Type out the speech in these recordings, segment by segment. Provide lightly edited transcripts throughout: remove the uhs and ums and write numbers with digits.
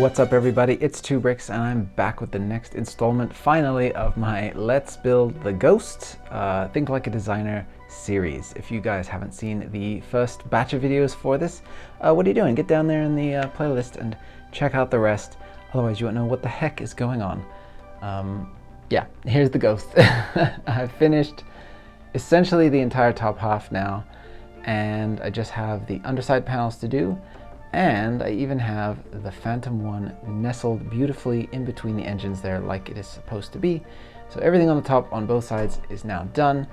What's up everybody, it's 2Bricks and I'm back with the next installment finally of my Let's Build the Ghost Think Like a Designer series. If you guys haven't seen the first batch of videos for this, what are you doing? Get down there in the playlist and check out the rest, otherwise you won't know what the heck is going on. Yeah, here's the ghost. I've finished essentially the entire top half now, and I just have the underside panels to do. And I even have the Phantom 1 nestled beautifully in between the engines there like it is supposed to be. So everything on the top on both sides is now done.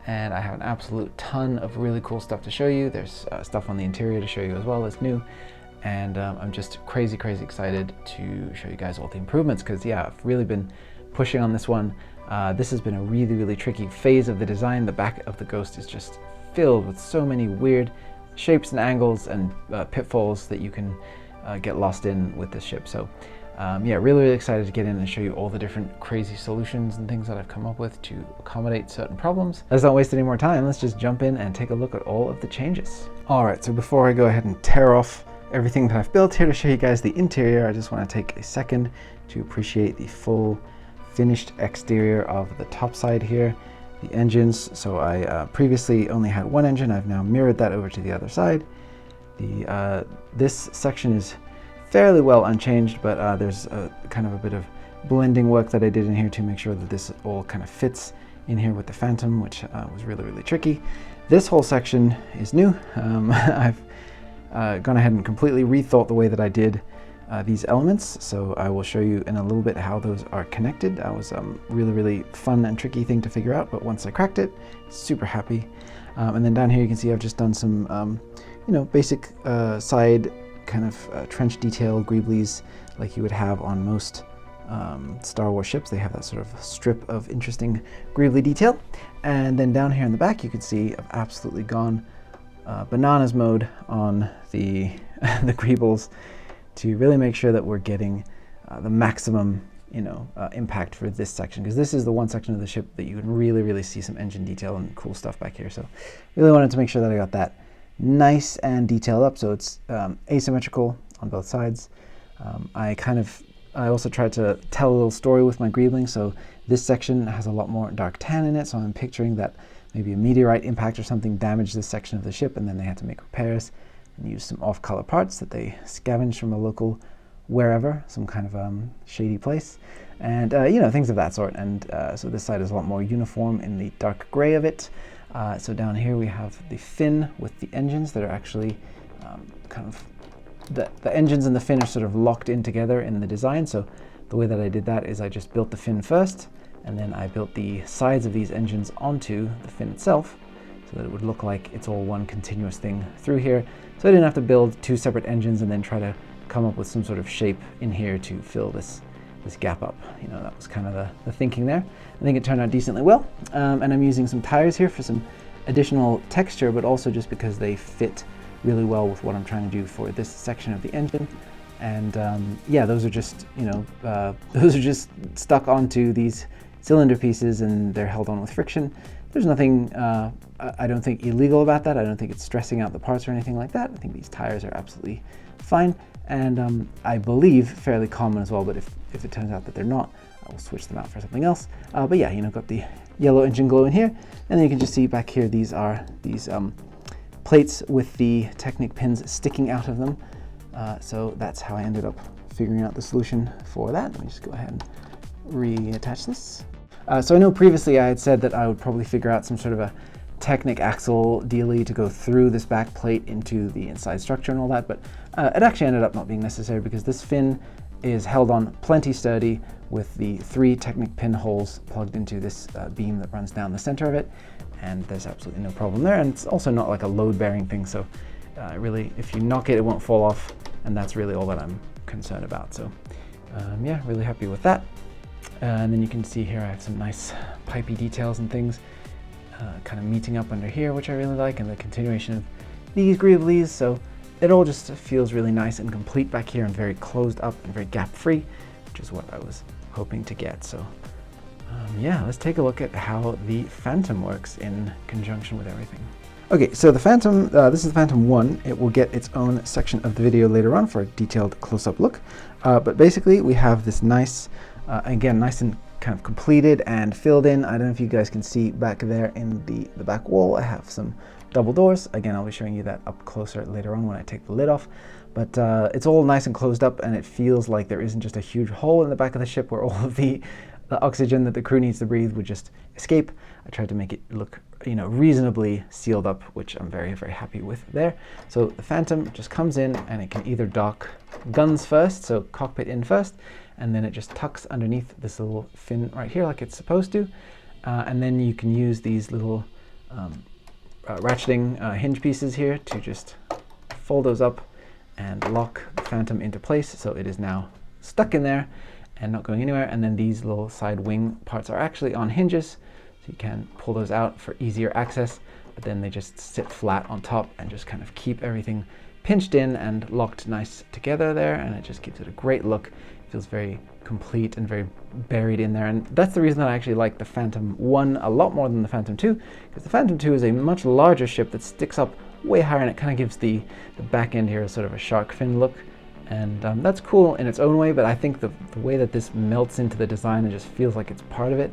And I have an absolute ton of really cool stuff to show you. There's stuff on the interior to show you as well that's new. And I'm just crazy excited to show you guys all the improvements because yeah, I've really been pushing on this one. This has been a really tricky phase of the design. The back of the Ghost is just filled with so many weird shapes and angles and pitfalls that you can get lost in with this ship. So yeah, really excited to get in and show you all the different crazy solutions and things that I've come up with to accommodate certain problems. Let's not waste any more time, let's just jump in and take a look at all of the changes. Alright, so before I go ahead and tear off everything that I've built here to show you guys the interior, I just want to take a second to appreciate the full finished exterior of the top side here. The engines, so I previously only had one engine. I've now mirrored that over to the other side. This section is fairly well unchanged, but there's kind of a bit of blending work that I did in here to make sure that this all kind of fits in here with the Phantom, which was really tricky. This whole section is new. I've gone ahead and completely rethought the way that I did these elements, so I will show you in a little bit how those are connected. That was a really fun and tricky thing to figure out, but once I cracked it, super happy. And then down here you can see I've just done some you know, basic side kind of trench detail greeblies like you would have on most Star Wars ships. They have that sort of strip of interesting greebly detail. And then down here in the back you can see I've absolutely gone bananas mode on the the greebles to really make sure that we're getting the maximum, you know, impact for this section, because this is the one section of the ship that you can really see some engine detail and cool stuff back here. So really wanted to make sure that I got that nice and detailed up so it's asymmetrical on both sides. I also tried to tell a little story with my greebling, so this section has a lot more dark tan in it, so I'm picturing that maybe a meteorite impact or something damaged this section of the ship and then they had to make repairs and use some off-color parts that they scavenged from a local wherever, some kind of shady place, and you know, things of that sort. And so this side is a lot more uniform in the dark gray of it. So down here we have the fin with the engines that are actually kind of, the engines and the fin are sort of locked in together in the design. So the way that I did that is I just built the fin first, and then I built the sides of these engines onto the fin itself, so that it would look like it's all one continuous thing through here. So I didn't have to build two separate engines and then try to come up with some sort of shape in here to fill this gap up. You know, that was kind of the thinking there. I think it turned out decently well. And I'm using some tires here for some additional texture, but also just because they fit really well with what I'm trying to do for this section of the engine. And yeah, those are just, you know, those are just stuck onto these cylinder pieces and they're held on with friction. There's nothing, I don't think, illegal about that. I don't think it's stressing out the parts or anything like that. I think these tires are absolutely fine, and I believe fairly common as well, but if it turns out that they're not, I will switch them out for something else. But yeah, you know, got the yellow engine glow in here, and then you can just see back here, these are these plates with the Technic pins sticking out of them. So that's how I ended up figuring out the solution for that. Let me just go ahead and reattach this. So I know previously I had said that I would probably figure out some sort of a Technic axle dealie to go through this back plate into the inside structure and all that, but it actually ended up not being necessary because this fin is held on plenty sturdy with the 3 Technic pin holes plugged into this beam that runs down the center of it, and there's absolutely no problem there. And it's also not like a load-bearing thing, so really, if you knock it, it won't fall off, and that's really all that I'm concerned about. So yeah, really happy with that. And then you can see here I have some nice pipey details and things kind of meeting up under here, which I really like, and the continuation of these greeblies. So it all just feels really nice and complete back here and very closed up and very gap free, which is what I was hoping to get. So yeah, let's take a look at how the Phantom works in conjunction with everything. Okay, so the Phantom, this is the Phantom 1. It will get its own section of the video later on for a detailed close-up look. But basically, we have this nice, again, nice and kind of completed and filled in. I don't know if you guys can see back there in the back wall, I have some double doors. Again, I'll be showing you that up closer later on when I take the lid off. But it's all nice and closed up, and it feels like there isn't just a huge hole in the back of the ship where all of the oxygen that the crew needs to breathe would just escape. I tried to make it look, you know, reasonably sealed up, which I'm very, very happy with there. So the Phantom just comes in, and it can either dock guns first, so cockpit in first, and then it just tucks underneath this little fin right here like it's supposed to. And then you can use these little ratcheting hinge pieces here to just fold those up and lock the Phantom into place, so it is now stuck in there and not going anywhere. And then these little side wing parts are actually on hinges, so you can pull those out for easier access, but then they just sit flat on top and just kind of keep everything pinched in and locked nice together there, and it just gives it a great look. It feels very complete and very buried in there, and that's the reason that I actually like the Phantom 1 a lot more than the Phantom 2, because the Phantom 2 is a much larger ship that sticks up way higher, and it kind of gives the back end here sort of a shark fin look. And that's cool in its own way, but I think the way that this melts into the design and just feels like it's part of it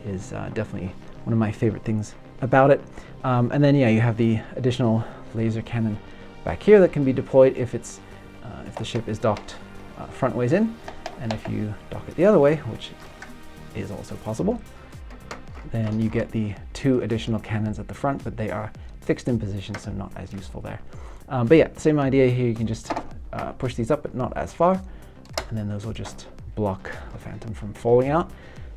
is definitely one of my favorite things about it. And then, yeah, you have the additional laser cannon back here that can be deployed if it's if the ship is docked front ways in, and if you dock it the other way, which is also possible, then you get the 2 additional cannons at the front, but they are fixed in position, so not as useful there. But yeah, same idea here. You can just push these up, but not as far, and then those will just block the Phantom from falling out.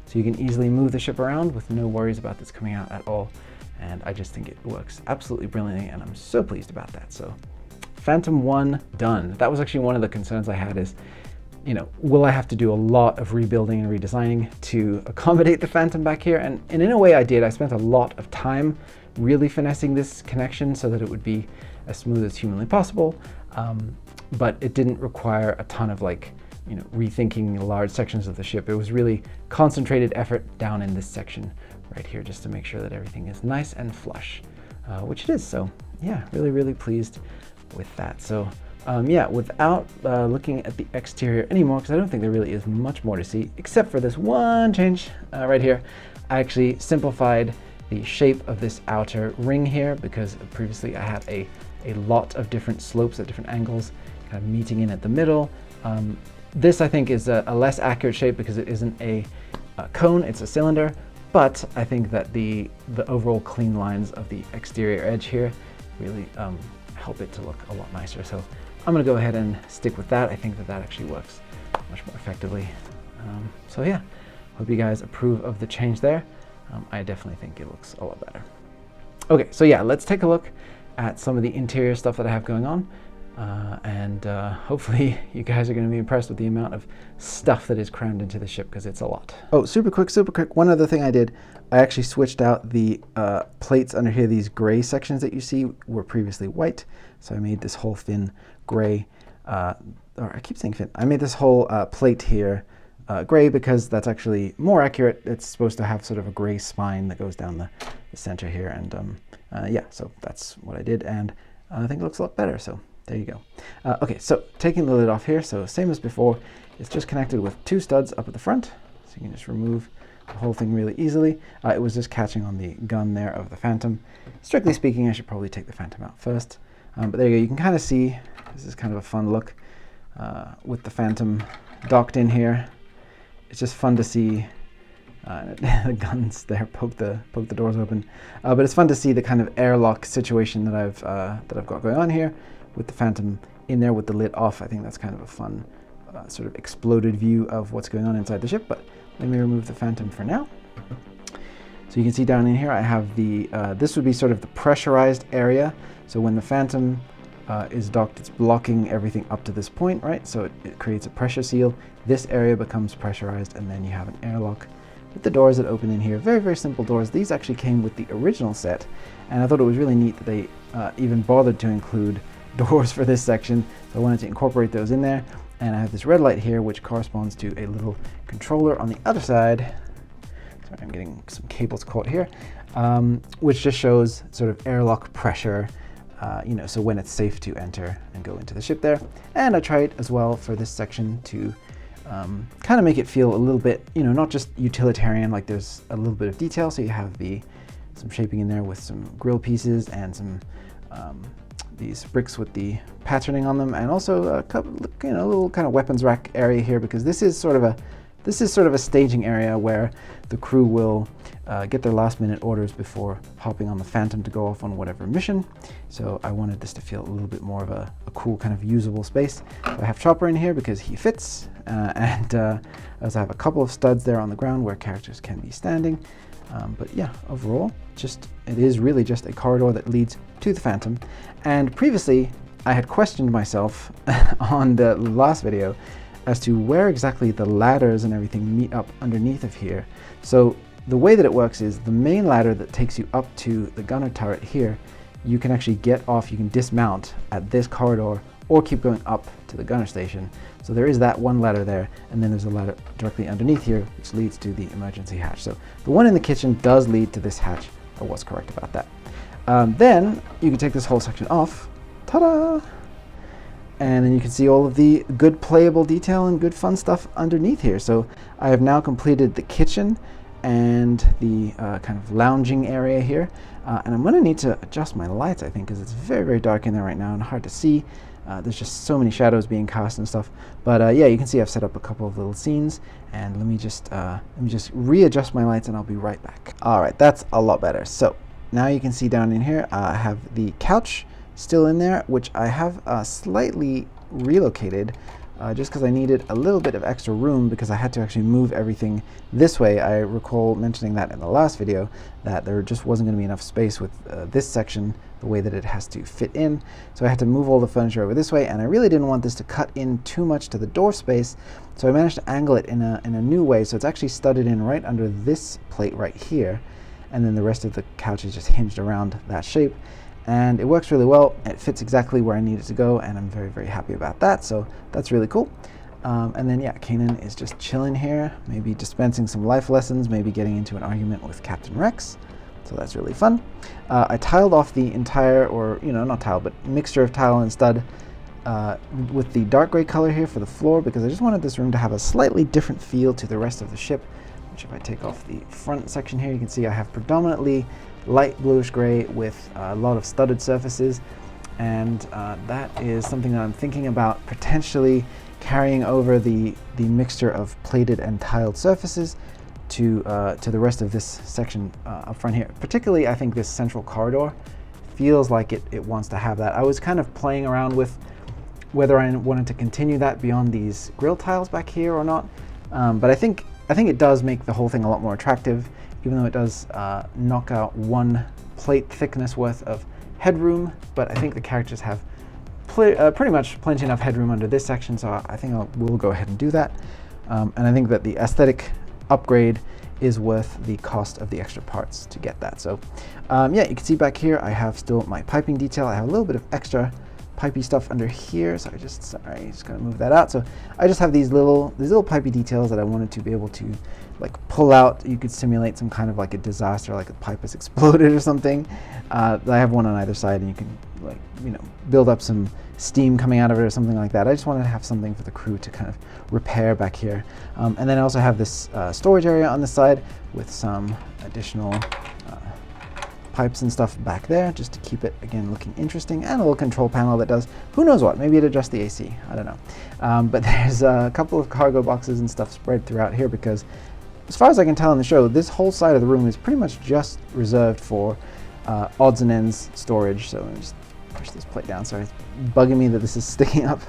So you can easily move the ship around with no worries about this coming out at all. And I just think it works absolutely brilliantly, and I'm so pleased about that. So Phantom 1 done. That was actually one of the concerns I had is, you know, will I have to do a lot of rebuilding and redesigning to accommodate the Phantom back here? And in a way I did. I spent a lot of time really finessing this connection so that it would be as smooth as humanly possible. But it didn't require a ton of, like, you know, rethinking large sections of the ship. It was really concentrated effort down in this section right here, just to make sure that everything is nice and flush, which it is. So yeah, really, really pleased with that. So yeah, without looking at the exterior anymore, because I don't think there really is much more to see, except for this one change right here. I actually simplified the shape of this outer ring here, because previously I had a lot of different slopes at different angles kind of meeting in at the middle. This I think is a less accurate shape because it isn't a cone, it's a cylinder, but I think that the overall clean lines of the exterior edge here really help it to look a lot nicer. So I'm gonna go ahead and stick with that. I think that actually works much more effectively. So yeah, hope you guys approve of the change there. I definitely think it looks a lot better. Okay, so yeah, let's take a look at some of the interior stuff that I have going on. And hopefully you guys are going to be impressed with the amount of stuff that is crammed into the ship, because it's a lot. Oh, super quick. One other thing I did, I actually switched out the plates under here. These gray sections that you see were previously white. So I made this whole fin gray, or I keep saying fin. I made this whole plate here gray because that's actually more accurate. It's supposed to have sort of a gray spine that goes down the center here. And yeah, so that's what I did. And I think it looks a lot better. So there you go. Okay, so taking the lid off here, so same as before, it's just connected with 2 studs up at the front, so you can just remove the whole thing really easily. It was just catching on the gun there of the Phantom. Strictly speaking, I should probably take the Phantom out first, but there you go. You can kind of see, this is kind of a fun look with the Phantom docked in here. It's just fun to see the guns there poke the doors open, but it's fun to see the kind of airlock situation that I've got going on here, with the Phantom in there with the lid off. I think that's kind of a fun sort of exploded view of what's going on inside the ship, but let me remove the Phantom for now. So you can see down in here I have the, this would be sort of the pressurized area. So when the Phantom is docked, it's blocking everything up to this point, right? So it creates a pressure seal. This area becomes pressurized, and then you have an airlock with the doors that open in here. Very, very simple doors. These actually came with the original set, and I thought it was really neat that they even bothered to include doors for this section. So I wanted to incorporate those in there, and I have this red light here which corresponds to a little controller on the other side. So Sorry, I'm getting some cables caught here, which just shows sort of airlock pressure, you know, so when it's safe to enter and go into the ship there. And I tried as well for this section to kind of make it feel a little bit, you know, not just utilitarian, like there's a little bit of detail. So you have some shaping in there with some grill pieces and some these bricks with the patterning on them, and also a couple, you know, a little kind of weapons rack area here, because this is sort of a staging area where the crew will get their last minute orders before hopping on the Phantom to go off on whatever mission. So I wanted this to feel a little bit more of a cool kind of usable space. So I have Chopper in here because he fits, and I also have a couple of studs there on the ground where characters can be standing. But yeah, overall, it is really just a corridor that leads to the Phantom. And previously, I had questioned myself on the last video as to where exactly the ladders and everything meet up underneath of here. So the way that it works is the main ladder that takes you up to the gunner turret here, you can actually get off, you can dismount at this corridor or keep going up to the gunner station. So there is that one ladder there, and then there's a ladder directly underneath here, which leads to the emergency hatch. So the one in the kitchen does lead to this hatch. I was correct about that. Then you can take this whole section off, ta-da! And then you can see all of the good playable detail and good fun stuff underneath here. So I have now completed the kitchen and the kind of lounging area here. And I'm going to need to adjust my lights, I think, because it's very, very dark in there right now and hard to see. There's just so many shadows being cast and stuff. But yeah, you can see I've set up a couple of little scenes, and let me just readjust my lights and I'll be right back. All right, that's a lot better. So now you can see down in here, I have the couch still in there, which I have slightly relocated just because I needed a little bit of extra room because I had to actually move everything this way. I recall mentioning that in the last video, that there just wasn't going to be enough space with this section, the way that it has to fit in. So I had to move all the furniture over this way, and I really didn't want this to cut in too much to the door space. So I managed to angle it in a new way. So it's actually studded in right under this plate right here. And then the rest of the couch is just hinged around that shape. And it works really well. It fits exactly where I need it to go, and I'm very, very happy about that. So that's really cool. And then yeah, Kanan is just chilling here, maybe dispensing some life lessons, maybe getting into an argument with Captain Rex. So that's really fun. I tiled off the entire, or not tile, but mixture of tile and stud with the dark gray color here for the floor, because I just wanted this room to have a slightly different feel to the rest of the ship. Which, if I take off the front section here, you can see I have predominantly light bluish gray with a lot of studded surfaces, and that is something that I'm thinking about potentially carrying over the mixture of plated and tiled surfaces to the rest of this section up front here. Particularly, I think this central corridor feels like it wants to have that. I was kind of playing around with whether I wanted to continue that beyond these grill tiles back here or not, but I think it does make the whole thing a lot more attractive, even though it does knock out one plate thickness worth of headroom. But I think the characters have pretty much plenty enough headroom under this section, so I think we'll go ahead and do that. And I think that the aesthetic upgrade is worth the cost of the extra parts to get that. So yeah, you can see back here I have still my piping detail. I have a little bit of extra pipey stuff under here, so just gonna move that out. So I just have these little pipey details that I wanted to be able to like pull out. You could simulate some kind of like a disaster, like a pipe has exploded or something. I have one on either side, and you can like build up some steam coming out of it or something like that. I just wanted to have something for the crew to kind of repair back here. And then I also have this storage area on the side with some additional pipes and stuff back there, just to keep it again looking interesting, and a little control panel that does who knows what, maybe it adjusts the AC, I don't know. But there's a couple of cargo boxes and stuff spread throughout here, because as far as I can tell in the show, this whole side of the room is pretty much just reserved for odds and ends storage. So let me just push this plate down. Sorry, it's bugging me that this is sticking up.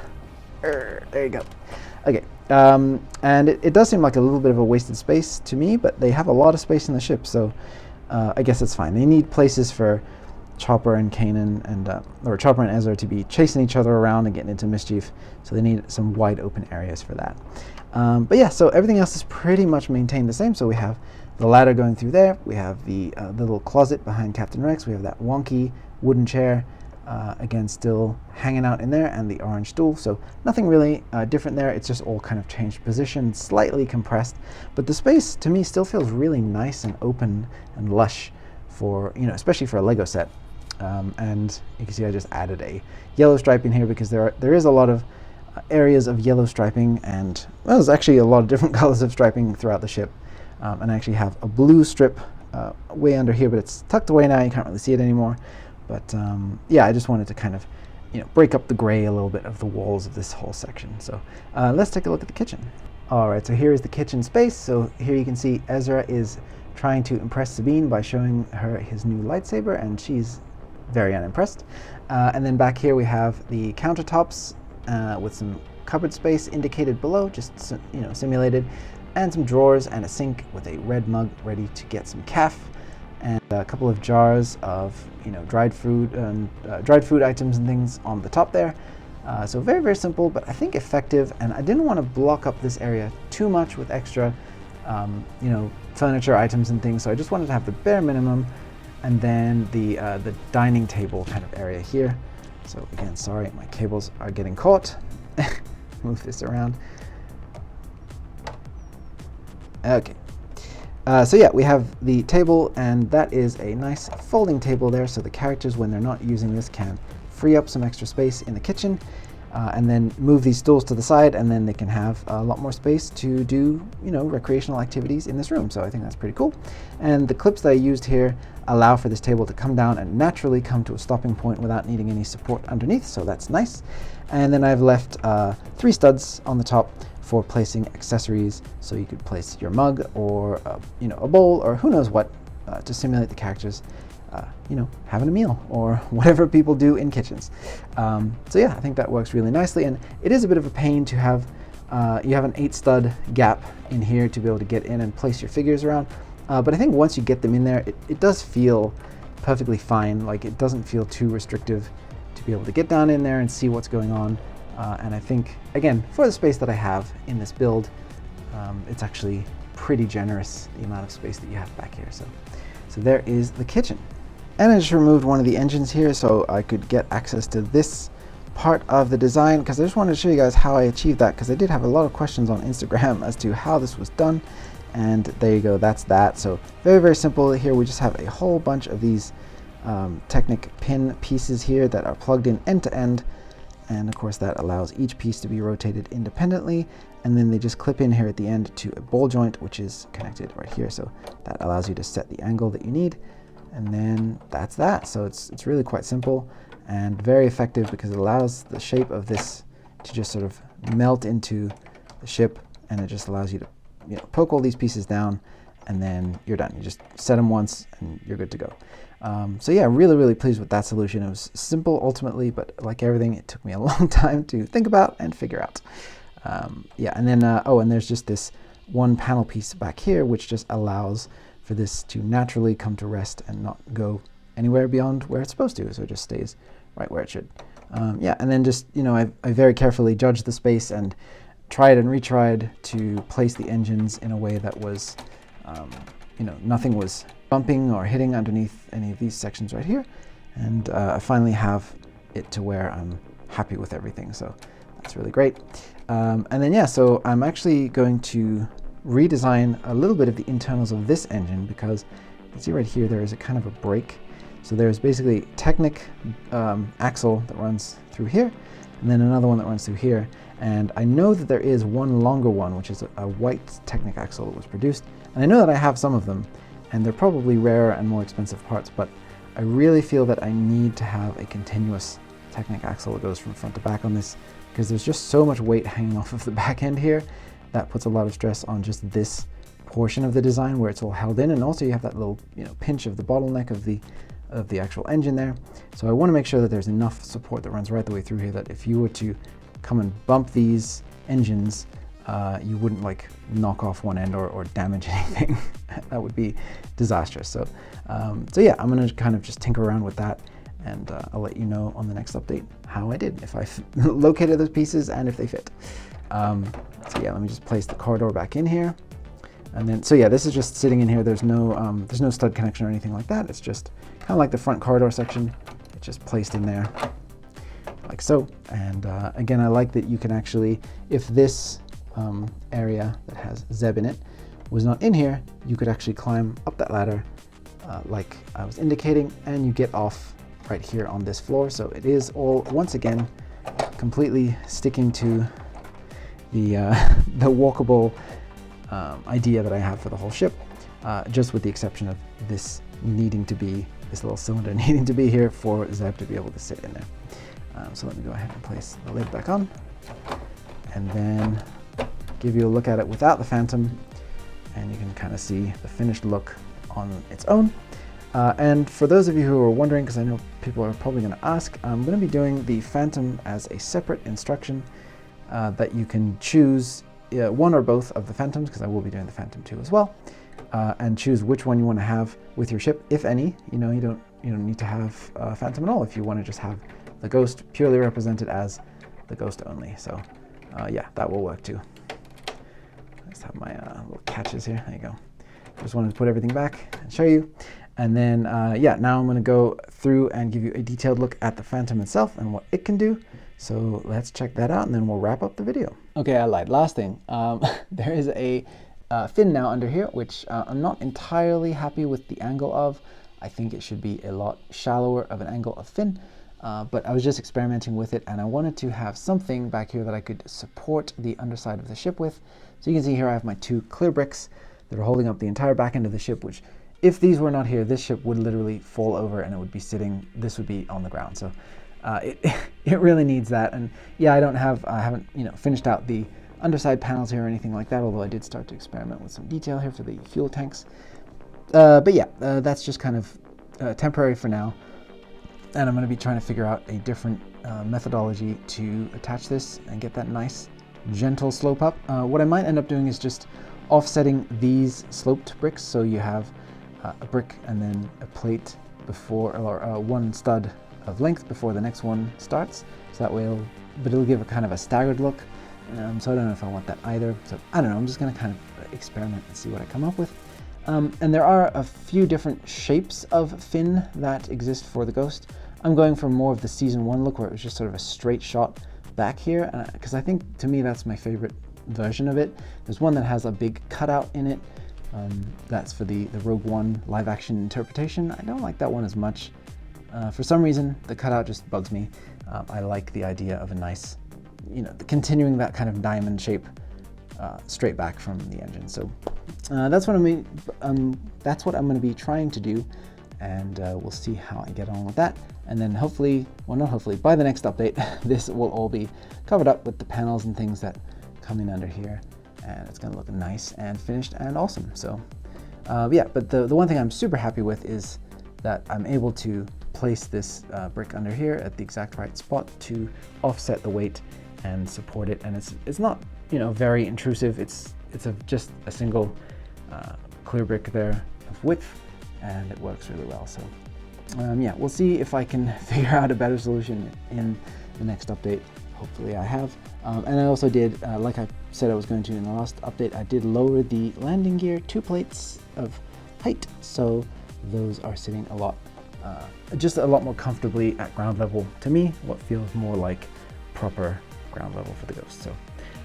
There you go. Okay, and it does seem like a little bit of a wasted space to me, but they have a lot of space in the ship, so I guess it's fine. They need places for Chopper and Kanan or Chopper and Ezra to be chasing each other around and getting into mischief, so they need some wide open areas for that. But yeah, so everything else is pretty much maintained the same. So we have the ladder going through there, we have the little closet behind Captain Rex, we have that wonky wooden chair, Again, still hanging out in there, and the orange stool. So nothing really different there. It's just all kind of changed position, slightly compressed. But the space, to me, still feels really nice and open and lush for, especially for a Lego set. And you can see I just added a yellow stripe in here because there is a lot of areas of yellow striping, and well, there's actually a lot of different colors of striping throughout the ship. And I actually have a blue strip way under here, but it's tucked away now. You can't really see it anymore. But yeah, I just wanted to kind of break up the gray a little bit of the walls of this whole section. So let's take a look at the kitchen. All right, so here is the kitchen space. So here you can see Ezra is trying to impress Sabine by showing her his new lightsaber, and she's very unimpressed. And then back here we have the countertops with some cupboard space indicated below, just simulated, and some drawers and a sink with a red mug ready to get some kaf, and a couple of jars of dried food and dried food items and things on the top there. So very, very simple, but I think effective. And I didn't want to block up this area too much with extra furniture items and things, so I just wanted to have the bare minimum. And then the dining table kind of area here. So again, sorry, my cables are getting caught. Move this around. Okay. So yeah, we have the table, and that is a nice folding table there, so the characters, when they're not using this, can free up some extra space in the kitchen, and then move these stools to the side, and then they can have a lot more space to do, recreational activities in this room. So I think that's pretty cool. And the clips that I used here allow for this table to come down and naturally come to a stopping point without needing any support underneath, so that's nice. And then I've left 3 studs on the top for placing accessories, so you could place your mug or a bowl or who knows what to simulate the characters having a meal or whatever people do in kitchens. So yeah, I think that works really nicely, and it is a bit of a pain to have you have an 8 stud gap in here to be able to get in and place your figures around, but I think once you get them in there, it does feel perfectly fine. Like, it doesn't feel too restrictive to be able to get down in there and see what's going on. And I think, again, for the space that I have in this build, it's actually pretty generous, the amount of space that you have back here. So there is the kitchen. And I just removed one of the engines here so I could get access to this part of the design, because I just wanted to show you guys how I achieved that, because I did have a lot of questions on Instagram as to how this was done. And there you go, that's that. So very, very simple. Here we just have a whole bunch of these Technic pin pieces here that are plugged in end to end. And of course that allows each piece to be rotated independently, and then they just clip in here at the end to a ball joint, which is connected right here. So that allows you to set the angle that you need, and then that's that. So it's really quite simple and very effective, because it allows the shape of this to just sort of melt into the ship, and it just allows you to poke all these pieces down, and then you're done. You just set them once and you're good to go. So yeah, really, really pleased with that solution. It was simple ultimately, but like everything, it took me a long time to think about and figure out. Yeah, and then, and there's just this one panel piece back here, which just allows for this to naturally come to rest and not go anywhere beyond where it's supposed to. So it just stays right where it should. Yeah, and then just, I very carefully judged the space and tried and retried to place the engines in a way that was, nothing was bumping or hitting underneath any of these sections right here. And I finally have it to where I'm happy with everything. So that's really great. And then, yeah, so I'm actually going to redesign a little bit of the internals of this engine, because you can see right here there is a kind of a break. So there's basically Technic axle that runs through here, and then another one that runs through here. And I know that there is one longer one, which is a white Technic axle that was produced. And I know that I have some of them, and they're probably rarer and more expensive parts, but I really feel that I need to have a continuous Technic axle that goes from front to back on this, because there's just so much weight hanging off of the back end here that puts a lot of stress on just this portion of the design where it's all held in. And also you have that little pinch of the bottleneck of the actual engine there. So I want to make sure that there's enough support that runs right the way through here, that if you were to come and bump these engines, you wouldn't like knock off one end or damage anything. That would be disastrous. So yeah, I'm going to kind of just tinker around with that, and I'll let you know on the next update how I did, if I located those pieces and if they fit. So yeah, let me just place the corridor back in here. And then, so yeah, this is just sitting in here. There's no stud connection or anything like that. It's just kind of like the front corridor section. It just placed in there like so. And again, I like that you can actually, if this area that has Zeb in it was not in here, you could actually climb up that ladder like I was indicating, and you get off right here on this floor. So it is all, once again, completely sticking to the the walkable idea that I have for the whole ship, just with the exception of this needing to be, this little cylinder needing to be here for Zeb to be able to sit in there. So let me go ahead and place the lid back on, and then give you a look at it without the Phantom, and you can kind of see the finished look on its own. And for those of you who are wondering, because I know people are probably going to ask, I'm going to be doing the Phantom as a separate instruction that you can choose one or both of the Phantoms, because I will be doing the Phantom 2 as well, and choose which one you want to have with your ship, if any. You know, you don't need to have Phantom at all if you want to just have the Ghost purely represented as the Ghost only. So yeah, that will work too. Let's have my little catches here. There you go. Just wanted to put everything back and show you. And then, yeah, now I'm going to go through and give you a detailed look at the Phantom itself and what it can do. So let's check that out, and then we'll wrap up the video. Okay, I lied. Last thing, there is a fin now under here, which I'm not entirely happy with the angle of. I think it should be a lot shallower of an angle of fin, but I was just experimenting with it, and I wanted to have something back here that I could support the underside of the ship with. So you can see here I have my two clear bricks that are holding up the entire back end of the ship, which, if these were not here, this ship would literally fall over and it would be sitting, this would be on the ground. So it really needs that. And yeah, I haven't finished out the underside panels here or anything like that, although I did start to experiment with some detail here for the fuel tanks. But yeah, that's just kind of temporary for now. And I'm going to be trying to figure out a different methodology to attach this and get that nice, gentle slope up. What I might end up doing is just offsetting these sloped bricks, so you have a brick and then a plate before, or one stud of length before the next one starts. So that way it'll give a kind of a staggered look. So I don't know if I want that either. So I don't know, I'm just going to kind of experiment and see what I come up with. And there are a few different shapes of fin that exist for the Ghost. I'm going for more of the season 1 look, where it was just sort of a straight shot back here, because I think, to me, that's my favorite version of it. There's one that has a big cutout in it. That's for the Rogue One live action interpretation. I don't like that one as much. For some reason, the cutout just bugs me. I like the idea of a nice, continuing that kind of diamond shape straight back from the engine. So that's what I'm going to be trying to do, and we'll see how I get on with that. And then hopefully, well, not hopefully, by the next update, this will all be covered up with the panels and things that come in under here, and it's going to look nice and finished and awesome. So yeah, but the one thing I'm super happy with is that I'm able to place this brick under here at the exact right spot to offset the weight and support it. And it's not very intrusive. It's just a single clear brick there of width, and it works really well. So yeah, we'll see if I can figure out a better solution in the next update. Hopefully I have. And I also did, like I said I was going to in the last update, I did lower the landing gear 2 plates of height, so those are sitting just a lot more comfortably at ground level to me, what feels more like proper ground level for the Ghost. So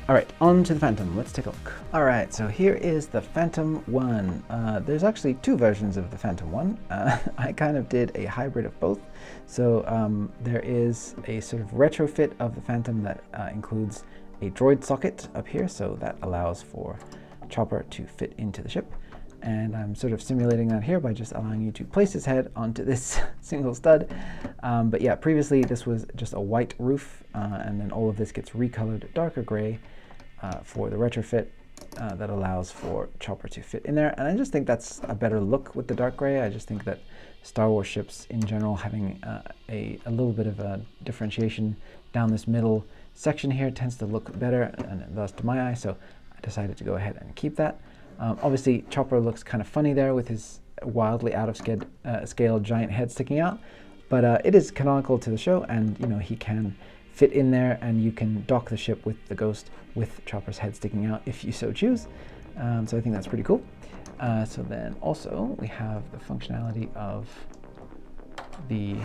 all right, on to the Phantom. Let's take a look. All right, so here is the Phantom 1. There's actually 2 versions of the Phantom 1. I kind of did a hybrid of both. So there is a sort of retrofit of the Phantom that includes a droid socket up here, so that allows for Chopper to fit into the ship. And I'm sort of simulating that here by just allowing you to place his head onto this single stud. But yeah, previously this was just a white roof, and then all of this gets recolored darker gray for the retrofit that allows for Chopper to fit in there. And I just think that's a better look with the dark gray. I just think that Star Wars ships in general having a little bit of a differentiation down this middle section here tends to look better, and thus to my eye, so I decided to go ahead and keep that. Obviously, Chopper looks kind of funny there with his wildly out of scale giant head sticking out, but it is canonical to the show, and he can fit in there, and you can dock the ship with the Ghost with Chopper's head sticking out if you so choose. So I think that's pretty cool. So then also we have the functionality of the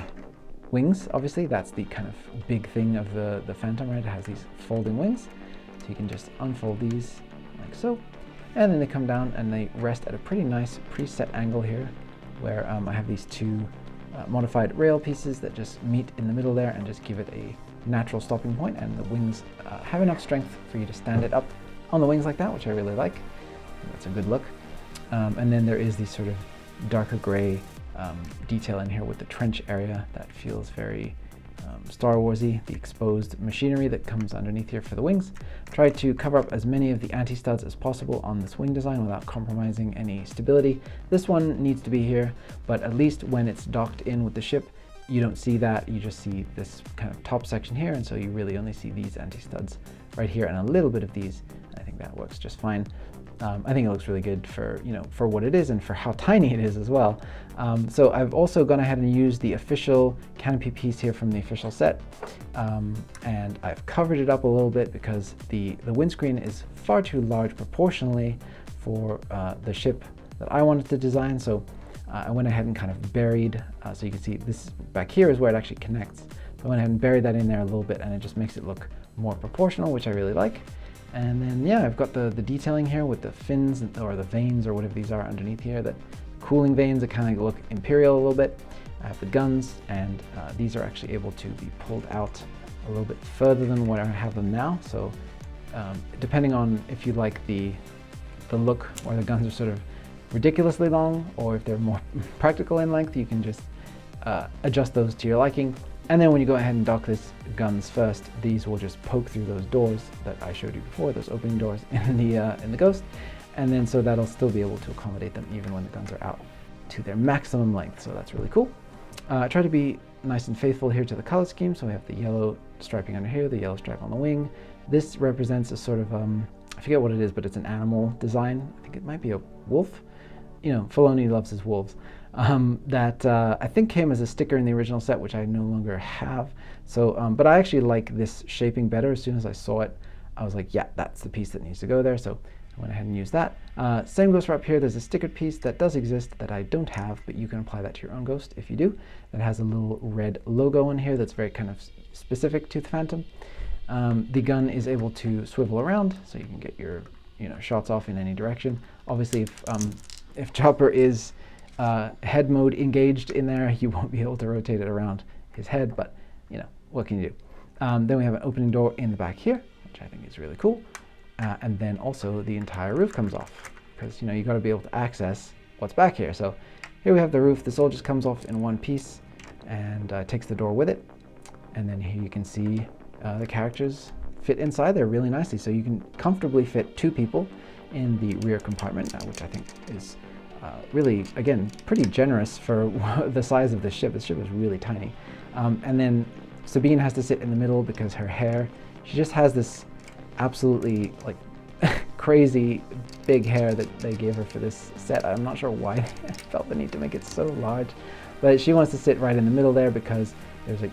wings, obviously. That's the kind of big thing of the Phantom, right? It has these folding wings. So you can just unfold these like so. And then they come down and they rest at a pretty nice preset angle here, where I have these two modified rail pieces that just meet in the middle there and just give it a natural stopping point, and the wings have enough strength for you to stand it up on the wings like that, which I really like. That's a good look. And then there is this sort of darker gray detail in here with the trench area that feels very Star Warsy, the exposed machinery that comes underneath here for the wings. Try to cover up as many of the anti-studs as possible on this wing design without compromising any stability. This one needs to be here, but at least when it's docked in with the ship, you don't see that. You just see this kind of top section here, and so you really only see these anti-studs right here and a little bit of these. I think that works just fine. I think it looks really good for, you know, for what it is and for how tiny it is as well. So I've also gone ahead and used the official canopy piece here from the official set, and I've covered it up a little bit because the windscreen is far too large proportionally for the ship that I wanted to design. So I went ahead and kind of buried, so you can see this back here is where it actually connects. So I went ahead and buried that in there a little bit, and it just makes it look more proportional, which I really like. And then, yeah, I've got the detailing here with the fins or the vanes or whatever these are underneath here, that cooling vanes that kind of look Imperial a little bit. I have the guns, and these are actually able to be pulled out a little bit further than what I have them now. So depending on if you like the look where the guns are sort of ridiculously long, or if they're more practical in length, you can just adjust those to your liking. And then when you go ahead and dock this guns first, these will just poke through those doors that I showed you before, those opening doors in the Ghost. And then so that'll still be able to accommodate them even when the guns are out to their maximum length. So that's really cool. Try to be nice and faithful here to the color scheme. So we have the yellow striping under here, the yellow stripe on the wing. This represents a sort of, I forget what it is, but it's an animal design. I think it might be a wolf. You know, Filoni loves his wolves. That I think came as a sticker in the original set, which I no longer have. So, but I actually like this shaping better. As soon as I saw it, I was like, yeah, that's the piece that needs to go there. So I went ahead and used that. Same goes for up here. There's a stickered piece that does exist that I don't have, but you can apply that to your own Ghost if you do. That has a little red logo in here that's very kind of specific to the Phantom. The gun is able to swivel around, so you can get your shots off in any direction. Obviously, if Chopper is head mode engaged in there, you won't be able to rotate it around his head, but what can you do? Then we have an opening door in the back here, which I think is really cool. And then also the entire roof comes off, because you got to be able to access what's back here. So here we have the roof. This all just comes off in one piece and takes the door with it. And then here you can see the characters fit inside there really nicely. So you can comfortably fit 2 people in the rear compartment, which I think is really, again, pretty generous for the size of the ship. The ship is really tiny. And then Sabine has to sit in the middle because her hair, she just has this absolutely like crazy big hair that they gave her for this set. I'm not sure why they felt the need to make it so large, but she wants to sit right in the middle there because there's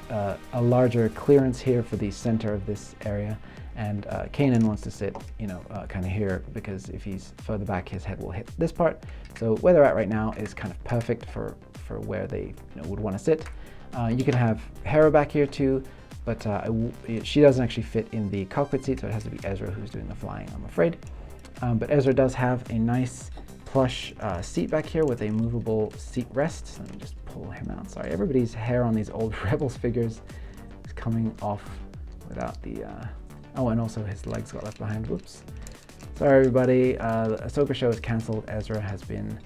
a larger clearance here for the center of this area. And Kanan wants to sit, kind of here, because if he's further back, his head will hit this part. So where they're at right now is kind of perfect for where they would want to sit. You can have Hera back here too, but she doesn't actually fit in the cockpit seat, so it has to be Ezra who's doing the flying, I'm afraid. But Ezra does have a nice plush seat back here with a movable seat rest. So let me just pull him out. Sorry, everybody's hair on these old Rebels figures is coming off without the... Oh, and also his legs got left behind. Whoops. Sorry, everybody. The Ahsoka show is canceled. Ezra has been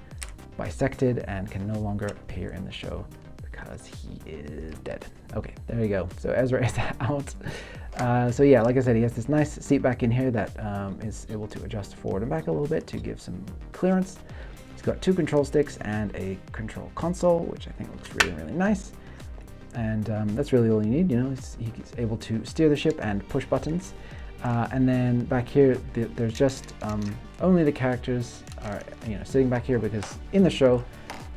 bisected and can no longer appear in the show because he is dead. Okay, there you go. So Ezra is out. So yeah, like I said, he has this nice seat back in here that is able to adjust forward and back a little bit to give some clearance. He's got 2 control sticks and a control console, which I think looks really, really nice. And that's really all you need, he's able to steer the ship and push buttons. And then back here, there's just only the characters are, sitting back here, because in the show,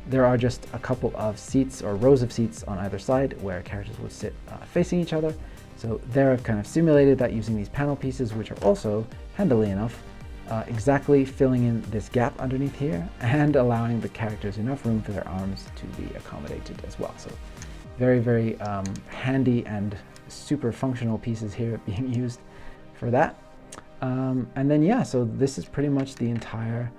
there are just a couple of seats or rows of seats on either side where characters would sit facing each other. So there I've kind of simulated that using these panel pieces, which are also, handily enough, exactly filling in this gap underneath here and allowing the characters enough room for their arms to be accommodated as well. So very, very handy and super functional pieces here being used for that. And then yeah, so this is pretty much the entire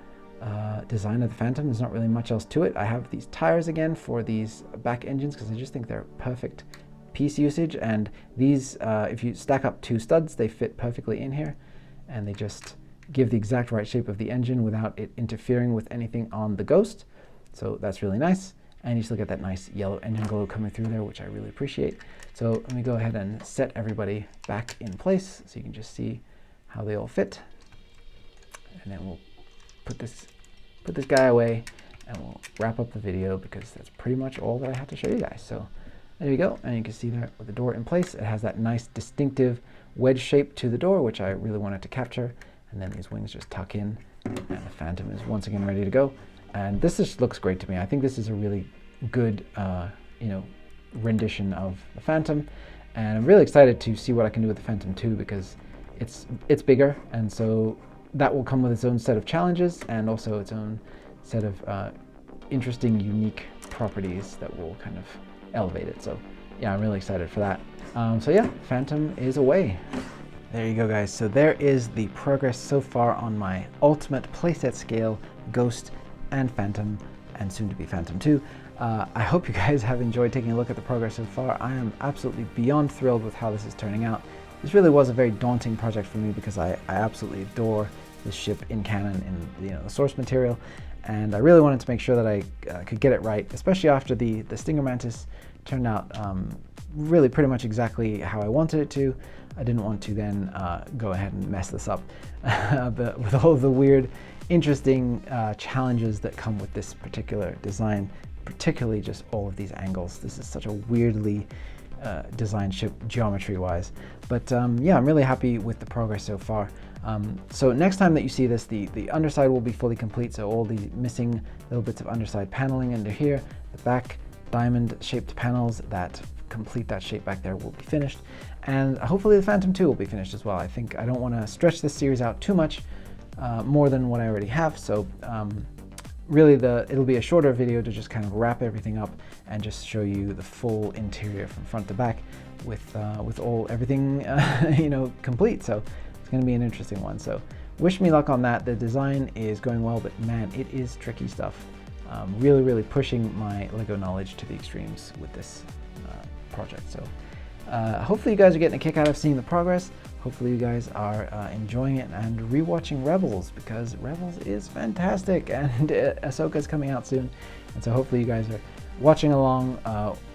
design of the Phantom. There's not really much else to it. I have these tires again for these back engines because I just think they're perfect piece usage, and these if you stack up two studs, they fit perfectly in here, and they just give the exact right shape of the engine without it interfering with anything on the Ghost. So that's really nice, and you still get that nice yellow engine glow coming through there, which I really appreciate. So let me go ahead and set everybody back in place so you can just see how they all fit, and then we'll put this guy away and we'll wrap up the video because that's pretty much all that I have to show you guys. So there you go, and you can see there with the door in place, it has that nice distinctive wedge shape to the door, which I really wanted to capture, and then these wings just tuck in, and the Phantom is once again ready to go. And this just looks great to me. I think this is a really good you know, rendition of the Phantom, and I'm really excited to see what I can do with the Phantom 2 because it's bigger, and so that will come with its own set of challenges and also its own set of interesting, unique properties that will kind of elevate it. So yeah, I'm really excited for that. So yeah, Phantom is away. There you go, guys. So there is the progress so far on my ultimate playset scale Ghost and Phantom, and soon to be Phantom 2. I hope you guys have enjoyed taking a look at the progress so far. I am absolutely beyond thrilled with how this is turning out. This really was a very daunting project for me because I absolutely adore this ship in canon, in the source material, and I really wanted to make sure that I could get it right, especially after the Stinger Mantis turned out really pretty much exactly how I wanted it to. I didn't want to then go ahead and mess this up but with all the weird, interesting challenges that come with this particular design, particularly just all of these angles. This is such a weirdly designed ship geometry-wise. But yeah, I'm really happy with the progress so far. So next time that you see this, the underside will be fully complete, so all the missing little bits of underside paneling under here, the back diamond-shaped panels that complete that shape back there will be finished, and hopefully the Phantom 2 will be finished as well. I think I don't want to stretch this series out too much, more than what I already have, so really it'll be a shorter video to just kind of wrap everything up and just show you the full interior from front to back with everything complete. So it's going to be an interesting one. So wish me luck on that. The design is going well, but man, it is tricky stuff. Really pushing my Lego knowledge to the extremes with this project. So hopefully you guys are getting a kick out of seeing the progress. Hopefully you guys are enjoying it and rewatching Rebels, because Rebels is fantastic, and Ahsoka is coming out soon, and so hopefully you guys are watching along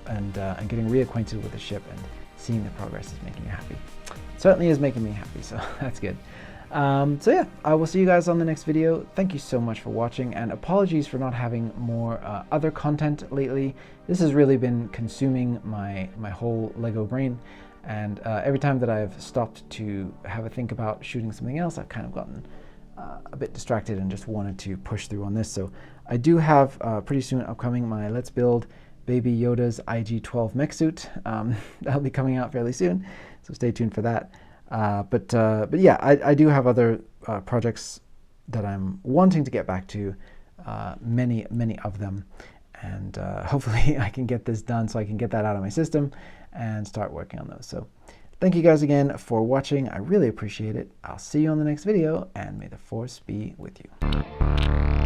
and getting reacquainted with the ship, and seeing the progress is making you happy. It certainly is making me happy, so that's good. So yeah, I will see you guys on the next video. Thank you so much for watching, and apologies for not having more other content lately. This has really been consuming my whole Lego brain, and every time that I've stopped to have a think about shooting something else, I've kind of gotten a bit distracted and just wanted to push through on this. So I do have pretty soon upcoming my Let's Build Baby Yoda's IG-12 mech suit. That'll be coming out fairly soon, so stay tuned for that. But yeah, I do have other projects that I'm wanting to get back to, many of them, and hopefully I can get this done so I can get that out of my system and start working on those. So thank you guys again for watching. I really appreciate it. I'll see you on the next video, and may the Force be with you.